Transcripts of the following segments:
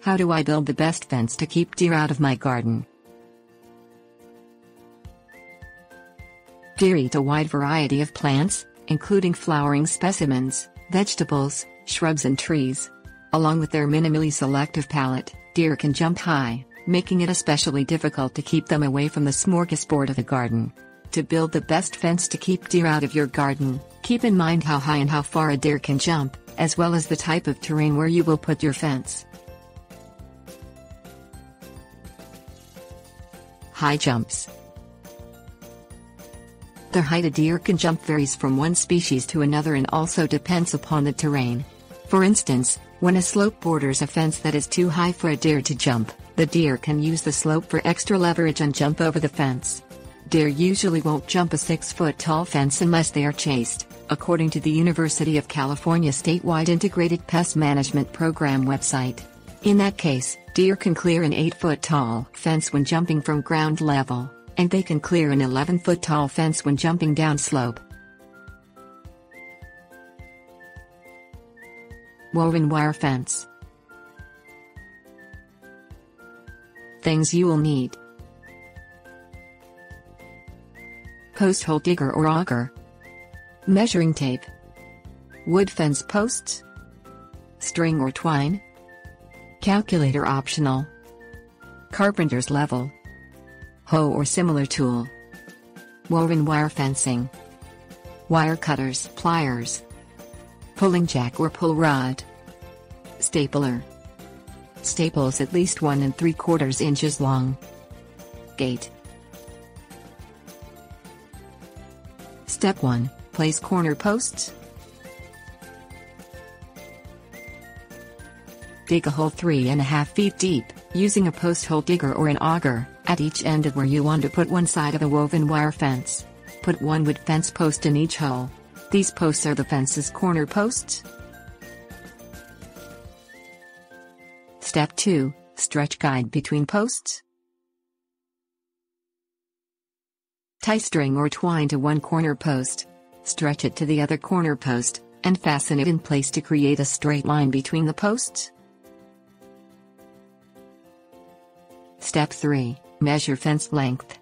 How do I build the best fence to keep deer out of my garden? Deer eat a wide variety of plants, including flowering specimens, vegetables, shrubs and trees. Along with their minimally selective palate, deer can jump high, making it especially difficult to keep them away from the smorgasbord of the garden. To build the best fence to keep deer out of your garden, keep in mind how high and how far a deer can jump, as well as the type of terrain where you will put your fence. High jumps. The height a deer can jump varies from one species to another and also depends upon the terrain. For instance, when a slope borders a fence that is too high for a deer to jump, the deer can use the slope for extra leverage and jump over the fence. Deer usually won't jump a 6-foot-tall fence unless they are chased, according to the University of California statewide Integrated Pest Management Program website. In that case, deer can clear an 8-foot-tall fence when jumping from ground level, and they can clear an 11-foot-tall fence when jumping downslope. Woven wire fence. Things you will need: post hole digger or auger, measuring tape, wood fence posts, string or twine, calculator optional, carpenter's level, hoe or similar tool, woven wire fencing, wire cutters, pliers, pulling jack or pull rod, stapler, staples at least 1 3/4 inches long, gate. Step 1. Place corner posts. Dig a hole 3.5 feet deep, using a post hole digger or an auger, at each end of where you want to put one side of a woven wire fence. Put one wood fence post in each hole. These posts are the fence's corner posts. Step 2. Stretch guide between posts. Tie string or twine to one corner post. Stretch it to the other corner post, and fasten it in place to create a straight line between the posts. Step 3. Measure fence length.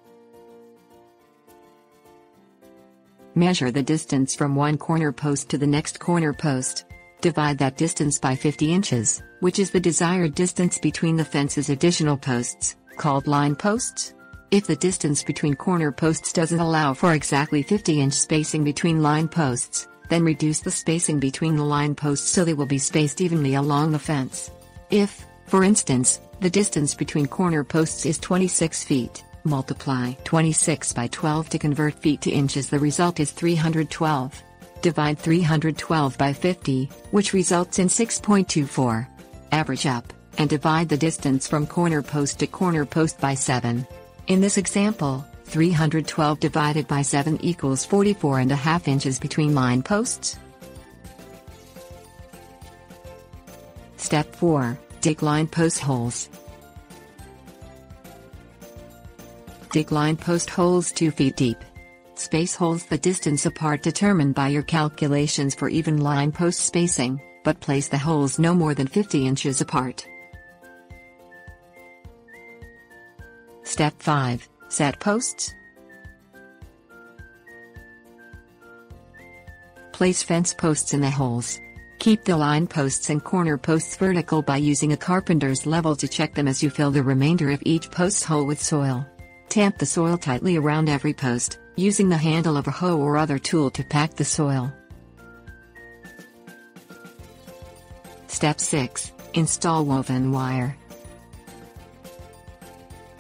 Measure the distance from one corner post to the next corner post. Divide that distance by 50 inches, which is the desired distance between the fence's additional posts, called line posts. If the distance between corner posts doesn't allow for exactly 50-inch spacing between line posts, then reduce the spacing between the line posts so they will be spaced evenly along the fence. If, for instance, the distance between corner posts is 26 feet, multiply 26 by 12 to convert feet to inches. The result is 312. Divide 312 by 50, which results in 6.24. Average up, and divide the distance from corner post to corner post by 7. In this example, 312 divided by 7 equals 44.5 inches between line posts. Step 4. Dig line post holes. Dig line post holes 2 feet deep. Space holes the distance apart determined by your calculations for even line post spacing, but place the holes no more than 50 inches apart. Step 5. Set posts. Place fence posts in the holes. Keep the line posts and corner posts vertical by using a carpenter's level to check them as you fill the remainder of each post hole with soil. Tamp the soil tightly around every post, using the handle of a hoe or other tool to pack the soil. Step 6. Install woven wire.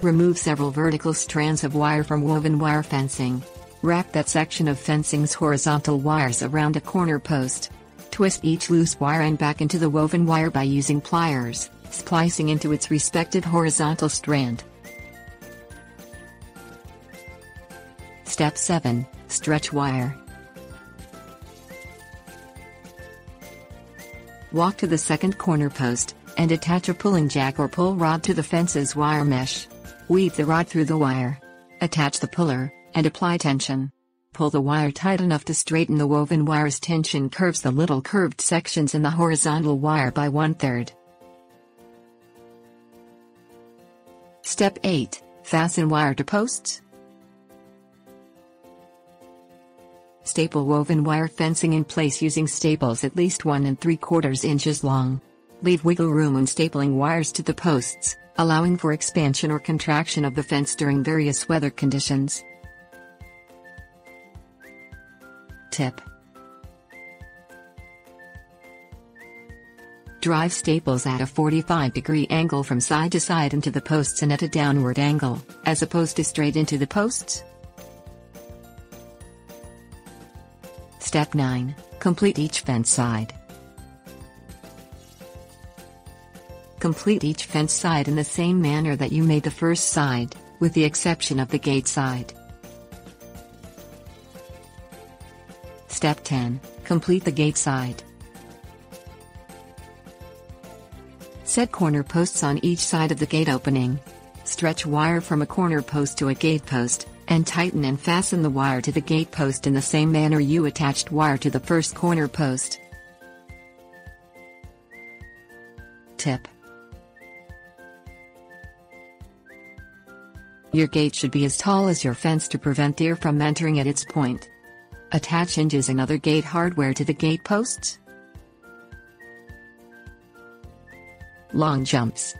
Remove several vertical strands of wire from woven wire fencing. Wrap that section of fencing's horizontal wires around a corner post. Twist each loose wire end back into the woven wire by using pliers, splicing into its respective horizontal strand. Step 7. Stretch wire. Walk to the second corner post, and attach a pulling jack or pull rod to the fence's wire mesh. Weave the rod through the wire. Attach the puller, and apply tension. Pull the wire tight enough to straighten the woven wire's tension curves the little curved sections in the horizontal wire by 1/3. Step 8. Fasten wire to posts. Staple woven wire fencing in place using staples at least 1 3/4 inches long. Leave wiggle room when stapling wires to the posts, allowing for expansion or contraction of the fence during various weather conditions. Tip: drive staples at a 45-degree angle from side to side into the posts and at a downward angle, as opposed to straight into the posts. Step 9. Complete each fence side. Complete each fence side in the same manner that you made the first side, with the exception of the gate side. Step 10. Complete the gate side. Set corner posts on each side of the gate opening. Stretch wire from a corner post to a gate post, and tighten and fasten the wire to the gate post in the same manner you attached wire to the first corner post. Tip: your gate should be as tall as your fence to prevent deer from entering at its point. Attach hinges and other gate hardware to the gate posts. Long jumps.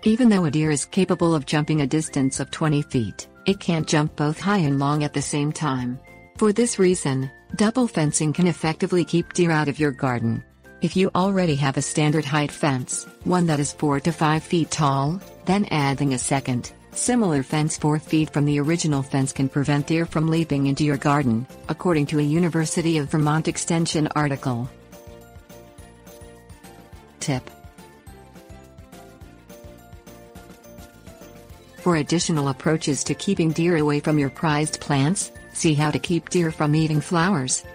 Even though a deer is capable of jumping a distance of 20 feet, it can't jump both high and long at the same time. For this reason, double fencing can effectively keep deer out of your garden. If you already have a standard height fence, one that is 4 to 5 feet tall, then adding a second, similar fence 4 feet from the original fence can prevent deer from leaping into your garden, according to a University of Vermont Extension article. Tip: for additional approaches to keeping deer away from your prized plants, see how to keep deer from eating flowers.